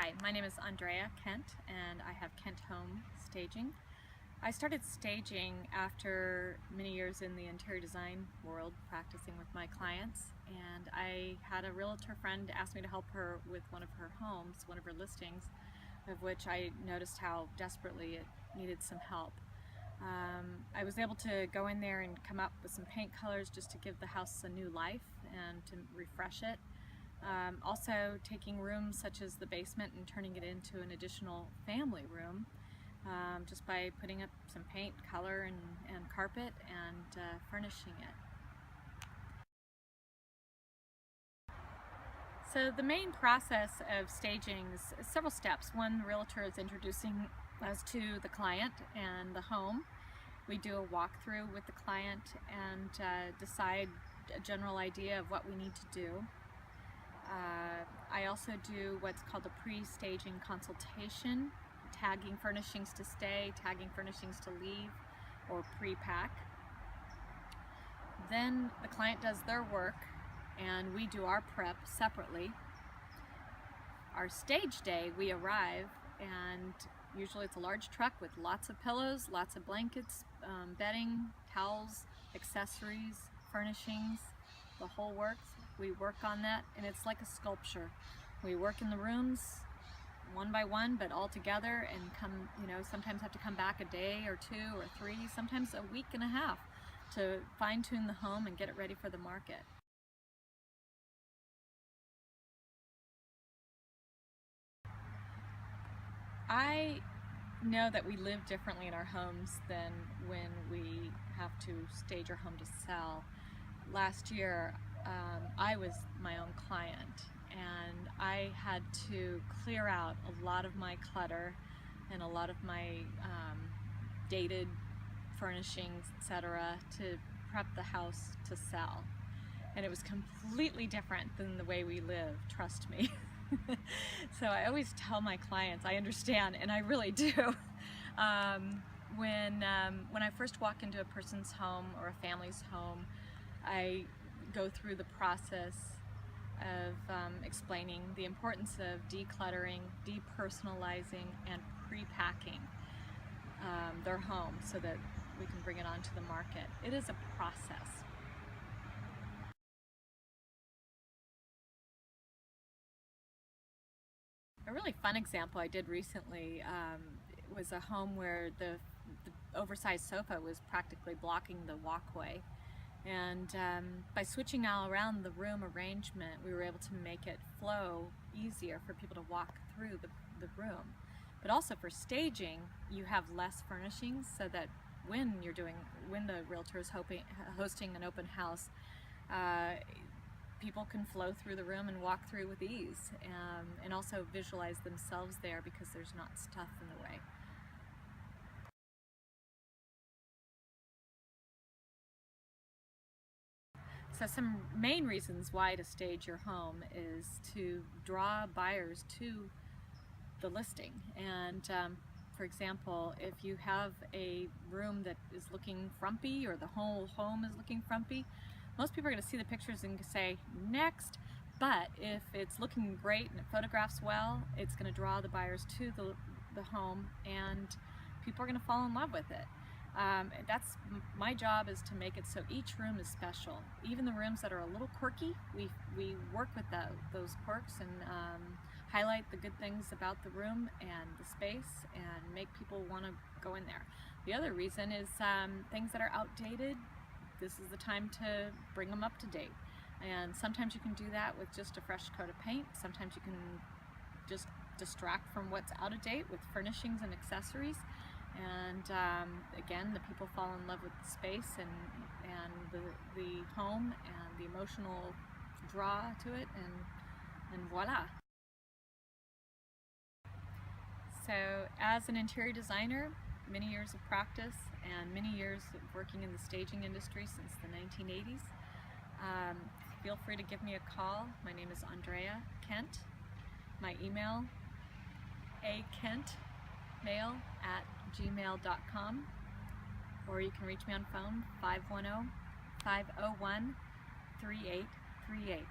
Hi, my name is Andrea Kent and I have Kent Home Staging. I started staging after many years in the interior design world practicing with my clients, and I had a realtor friend ask me to help her with one of her homes, one of her listings, of which I noticed how desperately it needed some help. I was able to go in there and come up with some paint colors just to give the house a new life and to refresh it. Also taking rooms such as the basement and turning it into an additional family room just by putting up some paint, color, and carpet and furnishing it. So the main process of staging is several steps. One, the realtor is introducing us to the client and the home. We do a walkthrough with the client and decide a general idea of what we need to do. I also do what's called a pre-staging consultation, tagging furnishings to stay, tagging furnishings to leave, or pre-pack. Then the client does their work and we do our prep separately. Our stage day, we arrive, and usually it's a large truck with lots of pillows, lots of blankets, bedding, towels, accessories, furnishings, the whole works. We work on that, and it's like a sculpture. We work in the rooms one by one, but all together, and sometimes have to come back a day or two or three, sometimes a week and a half to fine-tune the home and get it ready for the market. I know that we live differently in our homes than when we have to stage our home to sell. Last year, I was my own client, and I had to clear out a lot of my clutter and a lot of my dated furnishings, etc., to prep the house to sell. And it was completely different than the way we live, trust me. So I always tell my clients, I understand, and I really do. When I first walk into a person's home or a family's home, I go through the process of explaining the importance of decluttering, depersonalizing, and pre-packing their home so that we can bring it onto the market. It is a process. A really fun example I did recently was a home where the oversized sofa was practically blocking the walkway. And by switching all around the room arrangement, we were able to make it flow easier for people to walk through the room. But also for staging, you have less furnishings, so that when the realtor is hosting an open house, people can flow through the room and walk through with ease, and also visualize themselves there because there's not stuff in the way. So some main reasons why to stage your home is to draw buyers to the listing. And for example, if you have a room that is looking frumpy, or the whole home is looking frumpy, most people are going to see the pictures and say, next. But if it's looking great and it photographs well, it's going to draw the buyers to the home, and people are going to fall in love with it. That's my job, is to make it so each room is special. Even the rooms that are a little quirky, we work with those quirks and highlight the good things about the room and the space and make people want to go in there. The other reason is things that are outdated. This is the time to bring them up to date. And sometimes you can do that with just a fresh coat of paint. Sometimes you can just distract from what's out of date with furnishings and accessories. And again, the people fall in love with the space and the home and the emotional draw to it, and voila. So as an interior designer, many years of practice and many years of working in the staging industry since the 1980s, feel free to give me a call. My name is Andrea Kent. My email, akentmail@gmail.com, or you can reach me on phone, 510-501-3838.